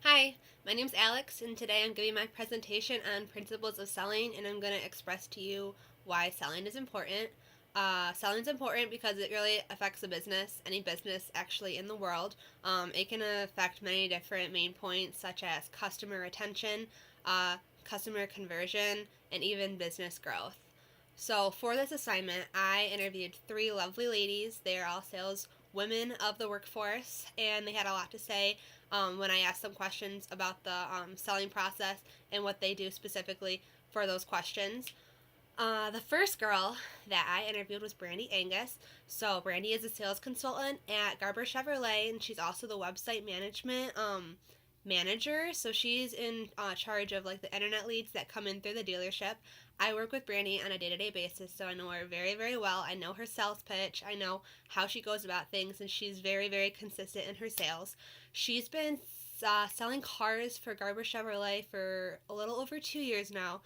Hi, my name's Alex, and today I'm giving my presentation on principles of selling, and I'm going to express to you why selling is important. Selling is important because it really affects the business, any business actually in the world. It can affect many different main points, such as customer retention, customer conversion, and even business growth. So, for this assignment, I interviewed three lovely ladies. They are all sales women of the workforce, and they had a lot to say when I asked them questions about the selling process and what they do specifically for those questions. The first girl that I interviewed was Brandy Angus. So Brandy is a sales consultant at Garber Chevrolet, and she's also the website management manager. So she's in charge of like the internet leads that come in through the dealership. I work with Brandy on a day-to-day basis, so I know her very, very well. I know her sales pitch. I know how she goes about things, and she's very, very consistent in her sales. She's been selling cars for Garber Chevrolet for a little over 2 years now.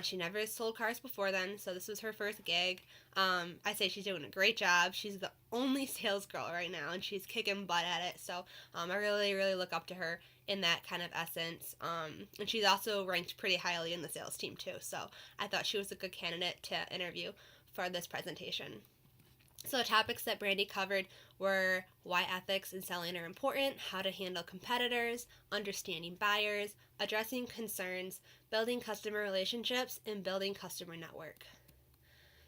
She never sold cars before then, so this was her first gig. I say she's doing a great job. She's the only sales girl right now, and she's kicking butt at it. So I really, really look up to her in that kind of essence. And she's also ranked pretty highly in the sales team too. So I thought she was a good candidate to interview for this presentation. So, the topics that Brandy covered were why ethics in selling are important, how to handle competitors, understanding buyers, addressing concerns, building customer relationships, and building customer network.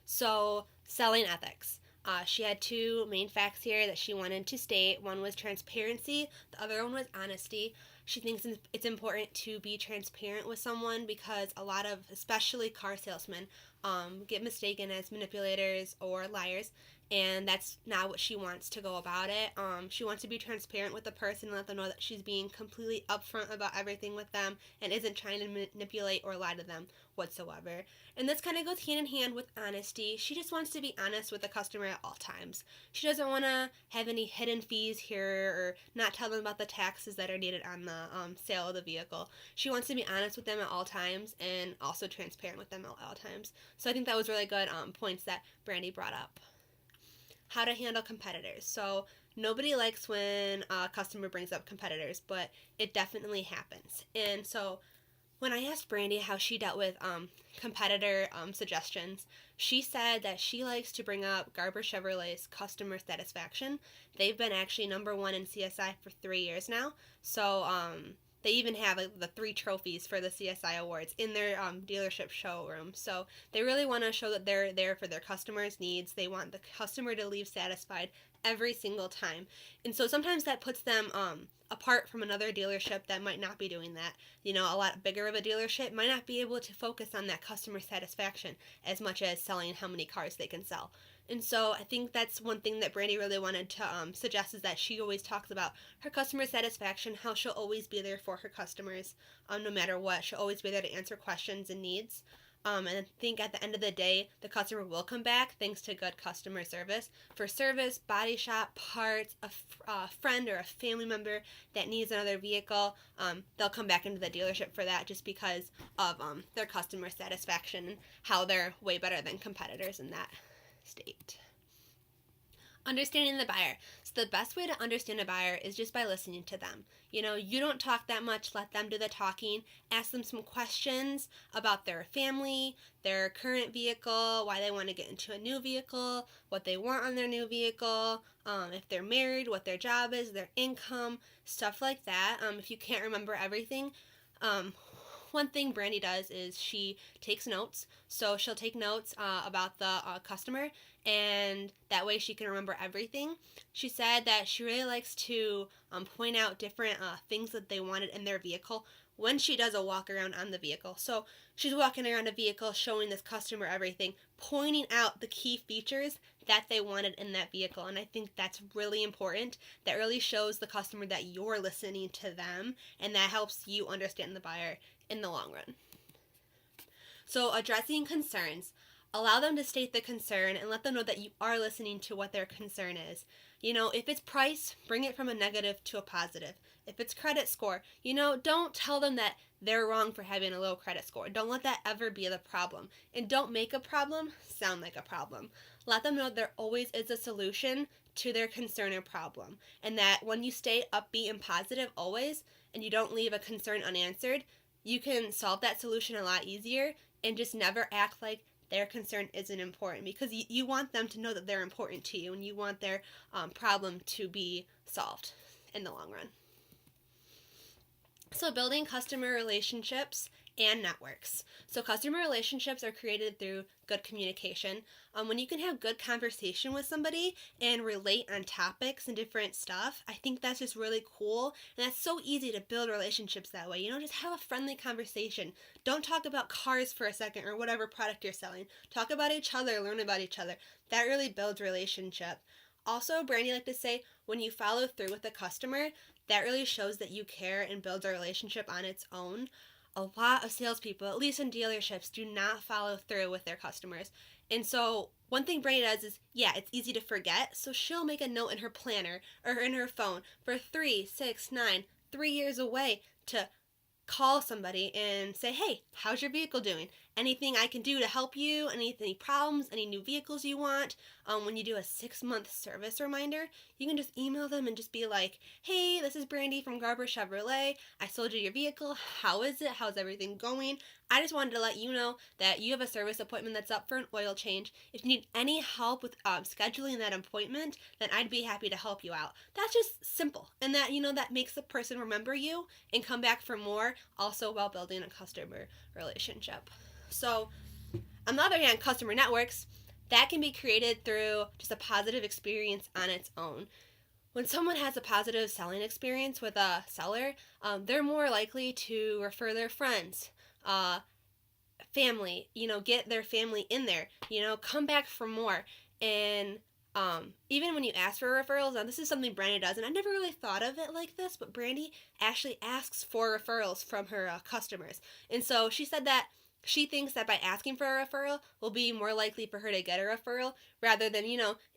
So, selling ethics. She had two main facts here that she wanted to state. One was transparency, the other one was honesty. She thinks it's important to be transparent with someone because a lot of, especially car salesmen, get mistaken as manipulators or liars, and that's not what she wants to go about it. She wants to be transparent with the person and let them know that she's being completely upfront about everything with them and isn't trying to manipulate or lie to them whatsoever. And this kind of goes hand in hand with honesty. She just wants to be honest with the customer at all times. She doesn't want to have any hidden fees here or not tell them about the taxes that are needed on the sale of the vehicle. She wants to be honest with them at all times and also transparent with them at all times. So I think that was really good points that Brandy brought up. How to handle competitors. So nobody likes when a customer brings up competitors, but it definitely happens. And so when I asked Brandy how she dealt with competitor suggestions, she said that she likes to bring up Garber Chevrolet's customer satisfaction. They've been actually number one in CSI for 3 years now. So they even have the three trophies for the CSI awards in their dealership showroom. So they really want to show that they're there for their customers' needs. They want the customer to leave satisfied every single time. And so sometimes that puts them apart from another dealership that might not be doing that. You know, a lot bigger of a dealership might not be able to focus on that customer satisfaction as much as selling how many cars they can sell. And so I think that's one thing that Brandy really wanted to suggest is that she always talks about her customer satisfaction, how she'll always be there for her customers no matter what. She'll always be there to answer questions and needs. And I think at the end of the day, the customer will come back thanks to good customer service. For service, body shop, parts, a friend or a family member that needs another vehicle, they'll come back into the dealership for that just because of their customer satisfaction and how they're way better than competitors in that state. Understanding the buyer. So the best way to understand a buyer is just by listening to them. You know, you don't talk that much, let them do the talking. Ask them some questions about their family, their current vehicle, why they want to get into a new vehicle, what they want on their new vehicle, if they're married, what their job is, their income, stuff like that. If you can't remember everything, one thing Brandy does is she takes notes. So she'll take notes about the customer, and that way she can remember everything. She said that she really likes to point out different things that they wanted in their vehicle when she does a walk around on the vehicle. So she's walking around a vehicle showing this customer everything, pointing out the key features that they wanted in that vehicle. And I think that's really important. That really shows the customer that you're listening to them, and that helps you understand the buyer in the long run. So addressing concerns. Allow them to state the concern and let them know that you are listening to what their concern is. If it's price, bring it from a negative to a positive. If it's credit score, don't tell them that they're wrong for having a low credit score. Don't let that ever be the problem. And don't make a problem sound like a problem. Let them know there always is a solution to their concern or problem. And that when you stay upbeat and positive always, and you don't leave a concern unanswered, you can solve that solution a lot easier and just never act like their concern isn't important, because you want them to know that they're important to you, and you want their problem to be solved in the long run. So building customer relationships and networks. So customer relationships are created through good communication. When you can have good conversation with somebody and relate on topics and different stuff, I think that's just really cool. And that's so easy to build relationships that way. Just have a friendly conversation. Don't talk about cars for a second or whatever product you're selling. Talk about each other, learn about each other. That really builds relationship. Also, Brandy liked to say, when you follow through with a customer, that really shows that you care and builds a relationship on its own. A lot of salespeople, at least in dealerships, do not follow through with their customers. And so one thing Brandy does is, it's easy to forget. So she'll make a note in her planner or in her phone for 3, 6, 9, 3 years away to call somebody and say, hey, how's your vehicle doing? Anything I can do to help you? Any problems? Any new vehicles you want? When you do a 6-month service reminder, you can just email them and just be like, hey, this is Brandy from Garber Chevrolet. I sold you your vehicle. How is it? How's everything going? I just wanted to let you know that you have a service appointment that's up for an oil change. If you need any help with scheduling that appointment, then I'd be happy to help you out. That's just simple. And that, that makes the person remember you and come back for more, also while building a customer relationship. So, on the other hand, customer networks, that can be created through just a positive experience on its own. When someone has a positive selling experience with a seller, they're more likely to refer their friends, family, get their family in there, come back for more. And even when you ask for referrals, now this is something Brandy does, and I never really thought of it like this, but Brandy actually asks for referrals from her customers. And so she said that she thinks that by asking for a referral will be more likely for her to get a referral rather than,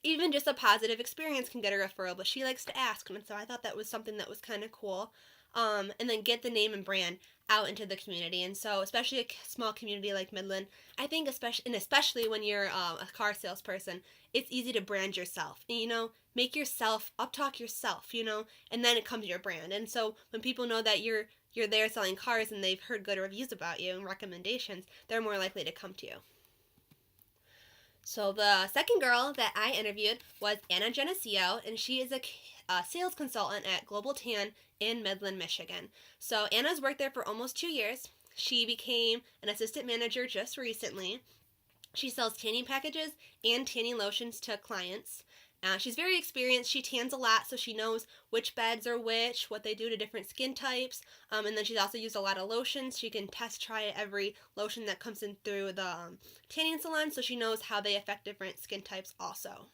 even just a positive experience can get a referral, but she likes to ask. And so I thought that was something that was kind of cool. And then get the name and brand out into the community. And so especially a small community like Midland, I think especially when you're a car salesperson, it's easy to brand yourself. And, make yourself, uptalk yourself, and then it comes your brand. And so when people know that you're there selling cars and they've heard good reviews about you and recommendations, they're more likely to come to you. So the second girl that I interviewed was Anna Geneseo, and she is a sales consultant at Global Tan in Midland, Michigan. So Anna's worked there for almost 2 years. She became an assistant manager just recently. She sells tanning packages and tanning lotions to clients. She's very experienced. She tans a lot, so she knows which beds are which, what they do to different skin types. And then she's also used a lot of lotions. She can test try every lotion that comes in through the tanning salon, so she knows how they affect different skin types also.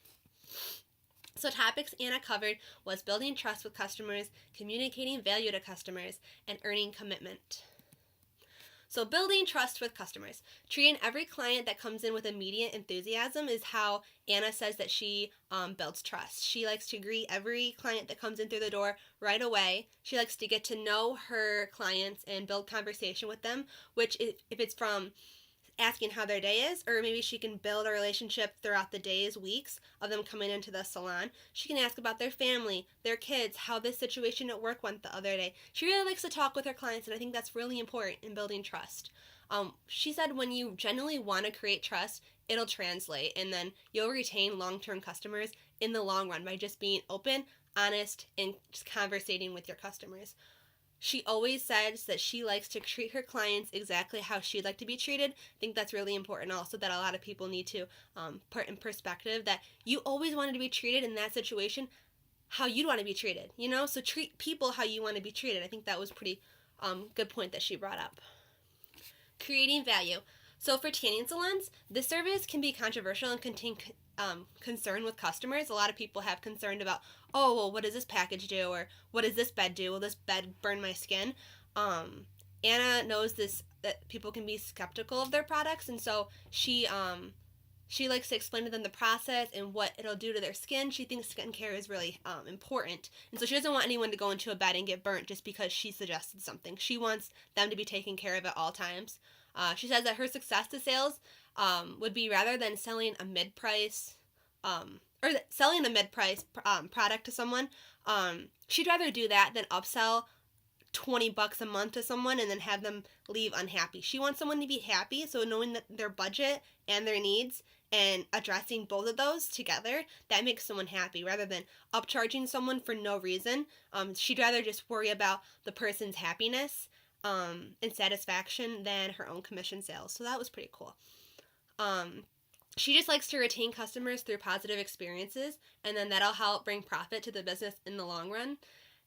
So topics Anna covered was building trust with customers, communicating value to customers, and earning commitment. So building trust with customers. Treating every client that comes in with immediate enthusiasm is how Anna says that she builds trust. She likes to greet every client that comes in through the door right away. She likes to get to know her clients and build conversation with them, which if it's from asking how their day is, or maybe she can build a relationship throughout the days, weeks of them coming into the salon. She can ask about their family, their kids, how this situation at work went the other day. She really likes to talk with her clients, and I think that's really important in building trust. She said when you genuinely want to create trust, it'll translate, and then you'll retain long-term customers in the long run by just being open, honest, and just conversating with your customers. She always says that she likes to treat her clients exactly how she'd like to be treated. I think that's really important also, that a lot of people need to put in perspective that you always wanted to be treated in that situation how you'd want to be treated, So treat people how you want to be treated. I think that was pretty good point that she brought up. Creating value. So for tanning salons, this service can be controversial and contain concern with customers. A lot of people have concern about, oh, well, what does this package do? Or what does this bed do? Will this bed burn my skin? Anna knows that people can be skeptical of their products, and so she She likes to explain to them the process and what it'll do to their skin. She thinks skincare is really important. And so she doesn't want anyone to go into a bed and get burnt just because she suggested something. She wants them to be taken care of at all times. She says that her success to sales would be rather than selling a mid-price selling a mid-price product to someone, she'd rather do that than upsell $20 a month to someone and then have them leave unhappy. She wants someone to be happy, so knowing that their budget and their needs and addressing both of those together, that makes someone happy rather than upcharging someone for no reason. She'd rather just worry about the person's happiness and satisfaction than her own commission sales. So that was pretty cool. She just likes to retain customers through positive experiences, and then that'll help bring profit to the business in the long run.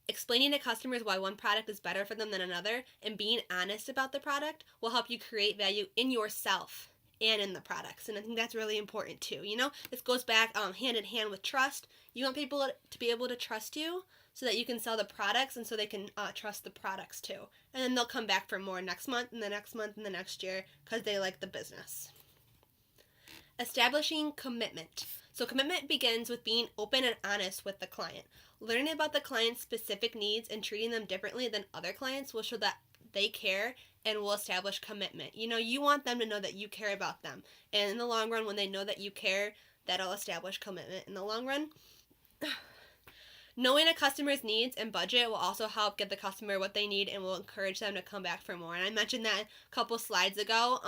Explaining to customers why one product is better for them than another and being honest about the product will help you create value in yourself and in the products. And I think that's really important too. You know, this goes back hand in hand with trust. You want people to be able to trust you so that you can sell the products and so they can trust the products too. And then they'll come back for more next month and the next month and the next year because they like the business. Establishing commitment. So commitment begins with being open and honest with the client. Learning about the client's specific needs and treating them differently than other clients will show that they care and will establish commitment. You know, you want them to know that you care about them. And in the long run, when they know that you care, that'll establish commitment in the long run. Knowing a customer's needs and budget will also help get the customer what they need and will encourage them to come back for more. And I mentioned that a couple slides ago,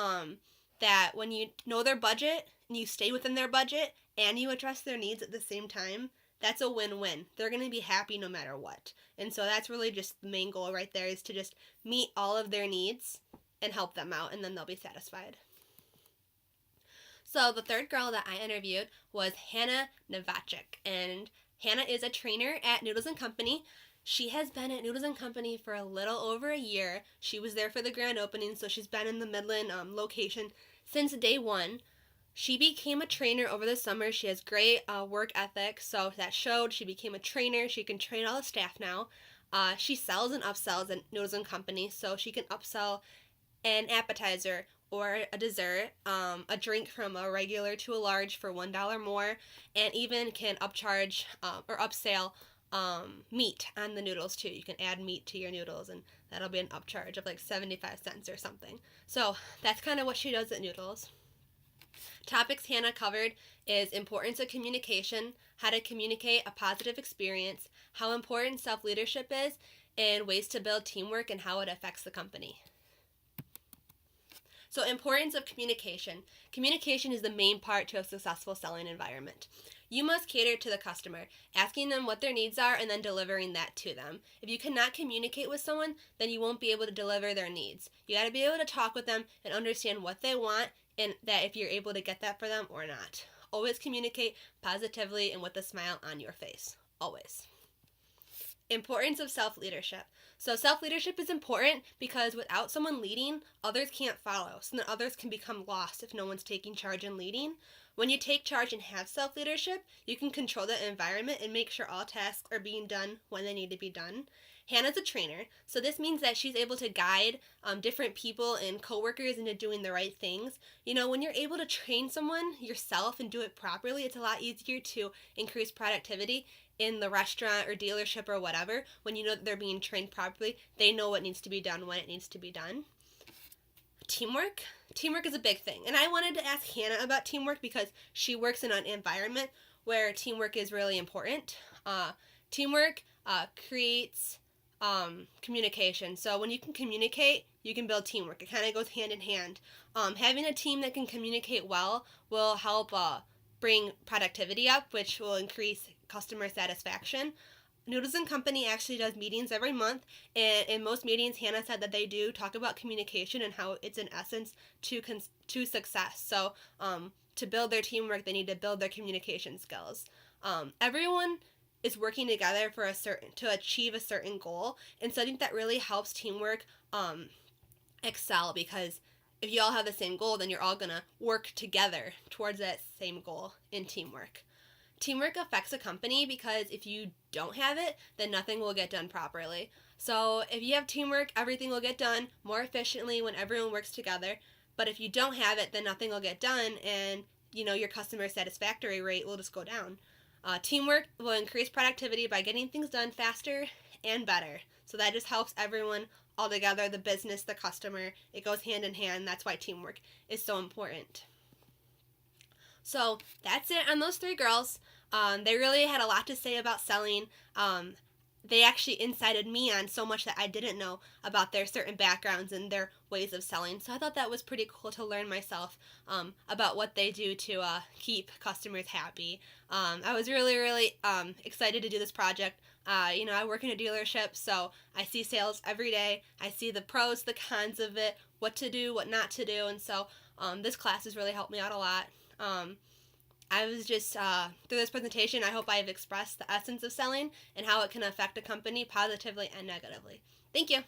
that when you know their budget and you stay within their budget and you address their needs at the same time, that's a win-win. They're going to be happy no matter what. And so that's really just the main goal right there, is to just meet all of their needs and help them out, and then they'll be satisfied. So the third girl that I interviewed was Hannah Novacek, and Hannah is a trainer at Noodles & Company. She has been at Noodles & Company for a little over a year. She was there for the grand opening, so she's been in the Midland location since day one. She became a trainer over the summer. She has great work ethic, so that showed. She became a trainer. She can train all the staff now. She sells and upsells at Noodles & Company, so she can upsell an appetizer or a dessert, a drink from a regular to a large for $1 more, and even can upcharge or upsell meat on the noodles too. You can add meat to your noodles, and that'll be an upcharge of like 75 cents or something. So that's kind of what she does at Noodles. Topics Hannah covered is importance of communication, how to communicate a positive experience, how important self-leadership is, and ways to build teamwork and how it affects the company. So importance of communication. Communication is the main part to a successful selling environment. You must cater to the customer, asking them what their needs are and then delivering that to them. If you cannot communicate with someone, then you won't be able to deliver their needs. You got to be able to talk with them and understand what they want, and that if you're able to get that for them or not. Always communicate positively and with a smile on your face. Always. Importance of self-leadership. So self-leadership is important because without someone leading, others can't follow. So then others can become lost if no one's taking charge and leading. When you take charge and have self-leadership, you can control the environment and make sure all tasks are being done when they need to be done. Hannah's a trainer, so this means that she's able to guide different people and coworkers into doing the right things. You know, when you're able to train someone yourself and do it properly, it's a lot easier to increase productivity in the restaurant or dealership or whatever. When you know that they're being trained properly, they know what needs to be done when it needs to be done. Teamwork. Teamwork is a big thing. And I wanted to ask Hannah about teamwork because she works in an environment where teamwork is really important. Teamwork creates communication. So when you can communicate, you can build teamwork. It kind of goes hand in hand. Having a team that can communicate well will help bring productivity up, which will increase customer satisfaction. Noodles & Company actually does meetings every month, and in most meetings, Hannah said that they do talk about communication and how it's an essence to success. So to build their teamwork, they need to build their communication skills. Everyone is working together to achieve a certain goal, and so I think that really helps teamwork excel, because if you all have the same goal, then you're all gonna work together towards that same goal in teamwork. Teamwork affects a company because if you don't have it, then nothing will get done properly. So if you have teamwork, everything will get done more efficiently when everyone works together. But if you don't have it, then nothing will get done, and your customer satisfactory rate will just go down. Teamwork will increase productivity by getting things done faster and better. So that just helps everyone all together, the business, the customer. It goes hand in hand. That's why teamwork is so important. So that's it on those three girls. They really had a lot to say about selling. They actually incited me on so much that I didn't know about their certain backgrounds and their ways of selling. So I thought that was pretty cool to learn myself about what they do to keep customers happy. I was really, really excited to do this project. I work in a dealership, so I see sales every day. I see the pros, the cons of it, what to do, what not to do, and so this class has really helped me out a lot. I was just, through this presentation, I hope I have expressed the essence of selling and how it can affect a company positively and negatively. Thank you.